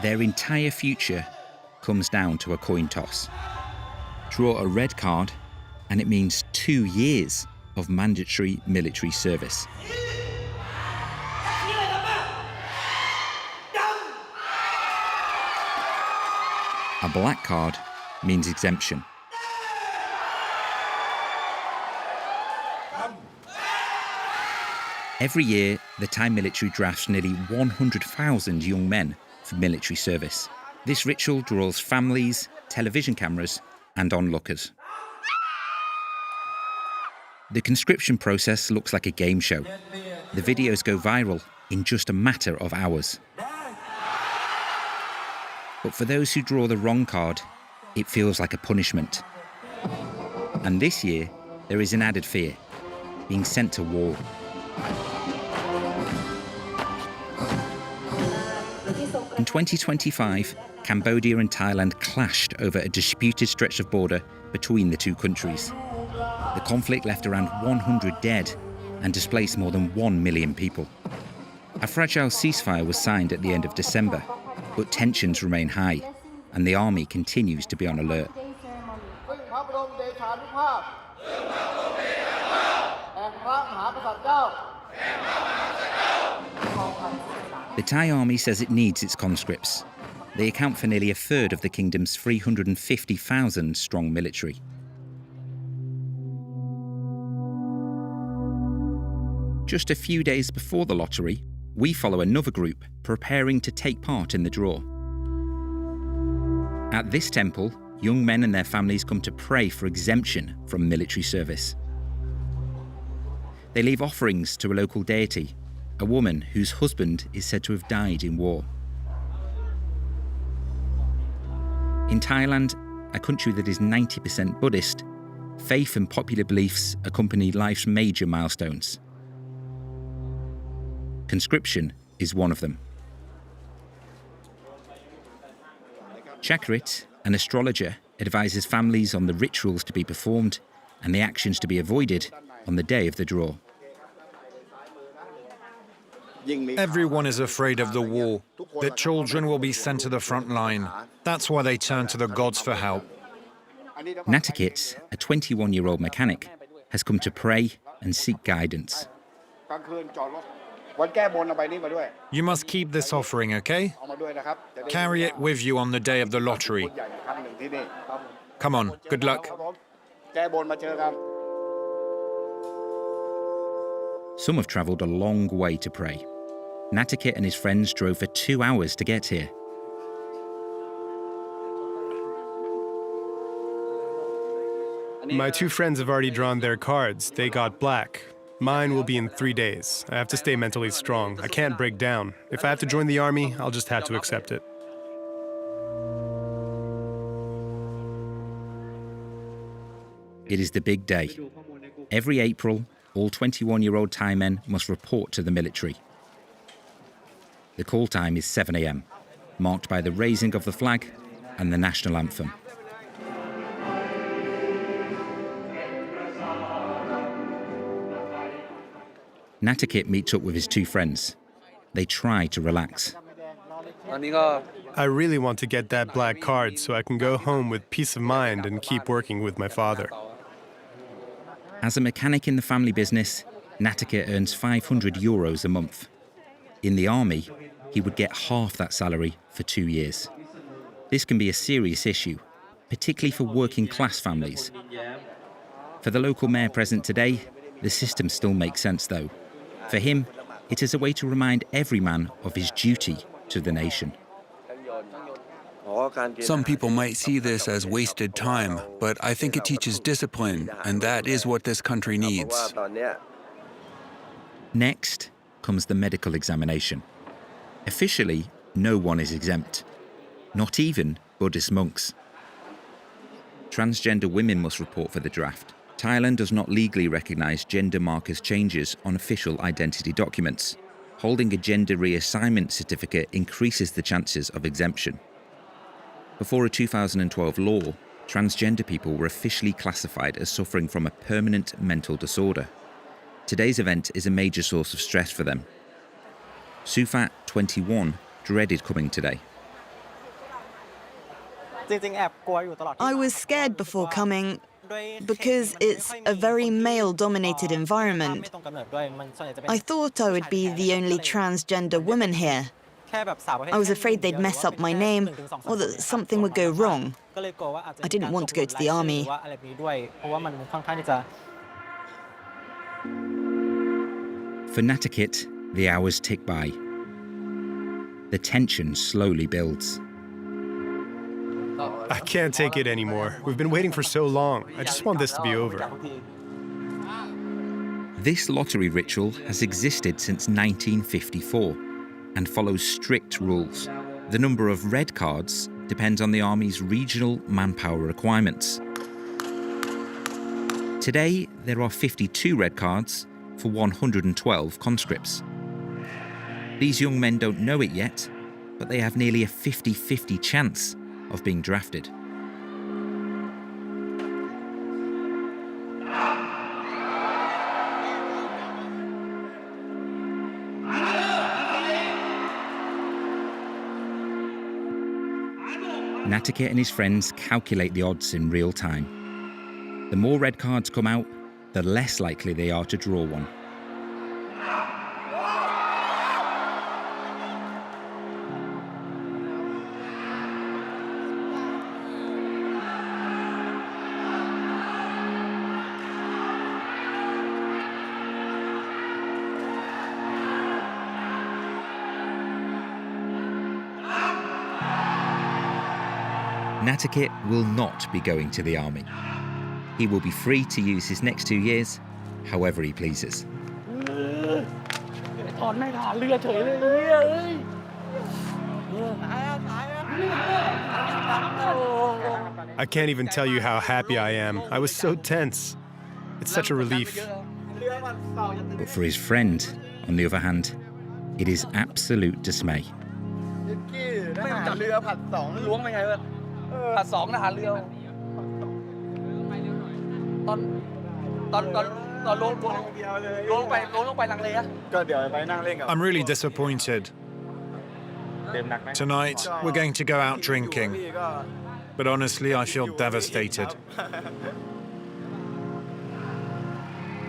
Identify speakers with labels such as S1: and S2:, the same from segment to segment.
S1: Their entire future comes down to a coin toss. Draw a red card and it means 2 years of mandatory military service. A black card means exemption. Every year, the Thai military drafts nearly 100,000 young men for military service. This ritual draws families, television cameras, and onlookers. The conscription process looks like a game show. The videos go viral in just a matter of hours. But for those who draw the wrong card, it feels like a punishment. And this year, there is an added fear: being sent to war. In 2025, Cambodia and Thailand clashed over a disputed stretch of border between the two countries. The conflict left around 100 dead and displaced more than 1 million people. A fragile ceasefire was signed at the end of December, but tensions remain high, and the army continues to be on alert. The Thai army says it needs its conscripts. They account for nearly a third of the kingdom's 350,000 strong military. Just a few days before the lottery, we follow another group preparing to take part in the draw. At this temple, young men and their families come to pray for exemption from military service. They leave offerings to a local deity, a woman whose husband is said to have died in war. In Thailand, a country that is 90% Buddhist, faith and popular beliefs accompany life's major milestones. Conscription is one of them. Chakrit, an astrologer, advises families on the rituals to be performed and the actions to be avoided on the day of the draw.
S2: Everyone is afraid of the war, that children will be sent to the front line. That's why they turn to the gods for help.
S1: Natakit, a 21-year-old mechanic, has come to pray and seek guidance.
S2: You must keep this offering, okay? Carry it with you on the day of the lottery. Come on, good luck.
S1: Some have travelled a long way to pray. Natakit and his friends drove for 2 hours to get here.
S3: My 2 friends have already drawn their cards. They got black. Mine will be in 3 days. I have to stay mentally strong. I can't break down. If I have to join the army, I'll just have to accept it.
S1: It is the big day. Every April, all 21-year-old Thai men must report to the military. The call time is 7 a.m, marked by the raising of the flag and the national anthem. Natakit meets up with his 2 friends. They try to relax.
S3: I really want to get that black card so I can go home with peace of mind and keep working with my father.
S1: As a mechanic in the family business, Natakit earns €500 a month. In the army, he would get half that salary for 2 years. This can be a serious issue, particularly for working-class families. For the local mayor present today, the system still makes sense, though. For him, it is a way to remind every man of his duty to the nation.
S4: Some people might see this as wasted time, but I think it teaches discipline, and that is what this country needs.
S1: Next comes the medical examination. Officially, no one is exempt, not even Buddhist monks. Transgender women must report for the draft. Thailand does not legally recognise gender markers changes on official identity documents. Holding a gender reassignment certificate increases the chances of exemption. Before a 2012 law, transgender people were officially classified as suffering from a permanent mental disorder. Today's event is a major source of stress for them. Sufat, 21, dreaded coming today.
S5: I was scared before coming because it's a very male-dominated environment. I thought I would be the only transgender woman here. I was afraid they'd mess up my name or that something would go wrong. I didn't want to go to the army.
S1: For Natakit, the hours tick by. The tension slowly builds.
S3: I can't take it anymore. We've been waiting for so long. I just want this to be over.
S1: This lottery ritual has existed since 1954 and follows strict rules. The number of red cards depends on the army's regional manpower requirements. Today, there are 52 red cards for 112 conscripts. These young men don't know it yet, but they have nearly a 50-50 chance of being drafted. Natakit and his friends calculate the odds in real time. The more red cards come out, the less likely they are to draw one. Natakit will not be going to the army. He will be free to use his next 2 years however he pleases.
S3: I can't even tell you how happy I am. I was so tense. It's such a relief.
S1: But for his friend, on the other hand, it is absolute dismay.
S2: I'm really disappointed. Tonight, we're going to go out drinking. But honestly, I feel devastated.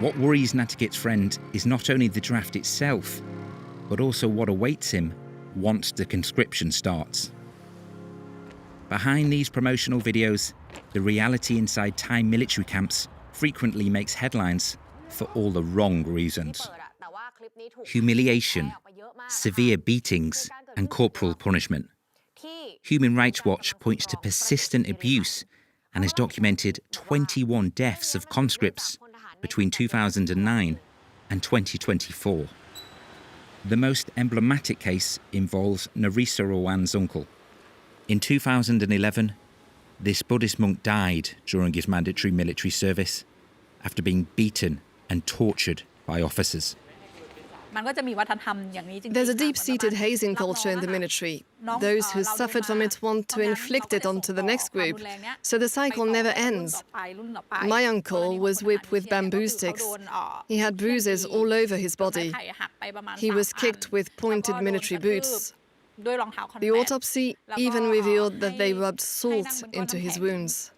S1: What worries Natakit's friend is not only the draft itself, but also what awaits him once the conscription starts. Behind these promotional videos, the reality inside Thai military camps frequently makes headlines for all the wrong reasons. Humiliation, severe beatings, and corporal punishment. Human Rights Watch points to persistent abuse and has documented 21 deaths of conscripts between 2009 and 2024. The most emblematic case involves Narisa Rawan's uncle. In 2011, this Buddhist monk died during his mandatory military service after being beaten and tortured by officers.
S6: There's a deep-seated hazing culture in the military. Those who suffered from it want to inflict it onto the next group, so the cycle never ends. My uncle was whipped with bamboo sticks. He had bruises all over his body. He was kicked with pointed military boots. The autopsy even revealed that they rubbed salt into his wounds.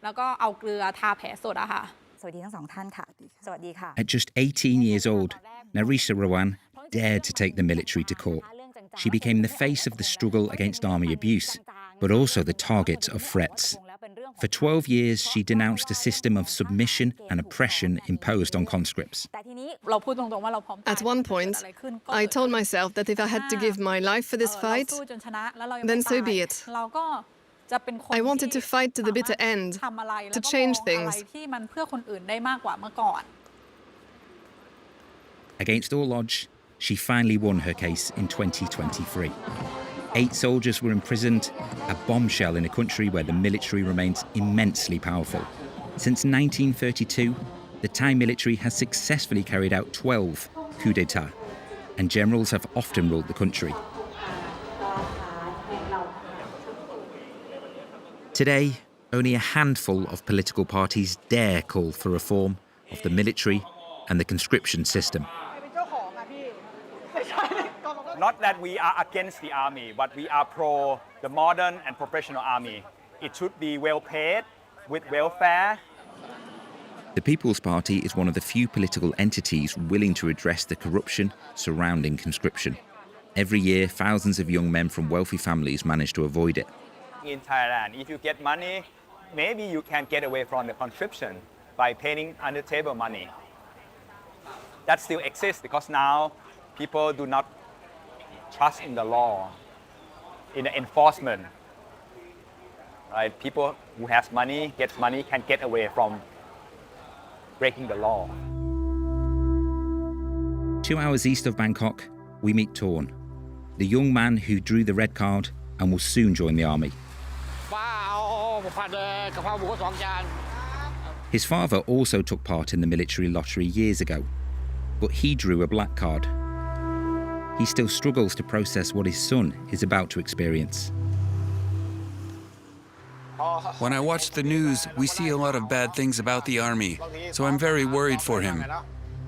S1: At just 18 years old, Narisa Rawan dared to take the military to court. She became the face of the struggle against army abuse, but also the target of threats. For 12 years, she denounced a system of submission and oppression imposed on conscripts.
S6: At one point, I told myself that if I had to give my life for this fight, then so be it. I wanted to fight to the bitter end, to change things.
S1: Against all odds, she finally won her case in 2023. 8 soldiers were imprisoned, a bombshell in a country where the military remains immensely powerful. Since 1932, the Thai military has successfully carried out 12 coups d'etat, and generals have often ruled the country. Today, only a handful of political parties dare call for reform of the military and the conscription system.
S7: Not that we are against the army, but we are pro the modern and professional army. It should be well paid, with welfare.
S1: The People's Party is one of the few political entities willing to address the corruption surrounding conscription. Every year, thousands of young men from wealthy families manage to avoid it.
S7: In Thailand, if you get money, maybe you can get away from the conscription by paying under-table money. That still exists because now people do not trust in the law, in the enforcement. Right? People who has money, gets money, can get away from breaking the law.
S1: 2 hours east of Bangkok, we meet Torn, the young man who drew the red card and will soon join the army. His father also took part in the military lottery years ago, but he drew a black card. He still struggles to process what his son is about to experience.
S4: When I watch the news, we see a lot of bad things about the army, so I'm very worried for him.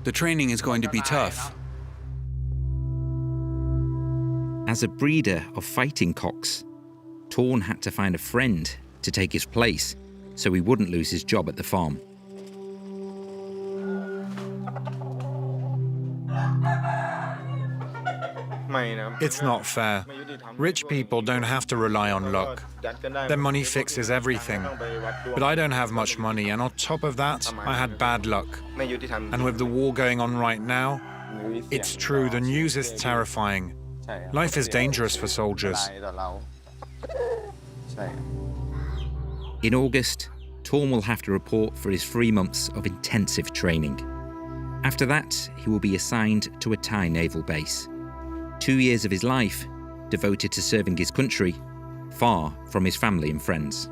S4: The training is going to be tough.
S1: As a breeder of fighting cocks, Torn had to find a friend to take his place so he wouldn't lose his job at the farm.
S2: It's not fair. Rich people don't have to rely on luck. Their money fixes everything. But I don't have much money, and on top of that, I had bad luck. And with the war going on right now, it's true, the news is terrifying. Life is dangerous for soldiers.
S1: In August, Torn will have to report for his 3 months of intensive training. After that, he will be assigned to a Thai naval base. 2 years of his life devoted to serving his country, far from his family and friends.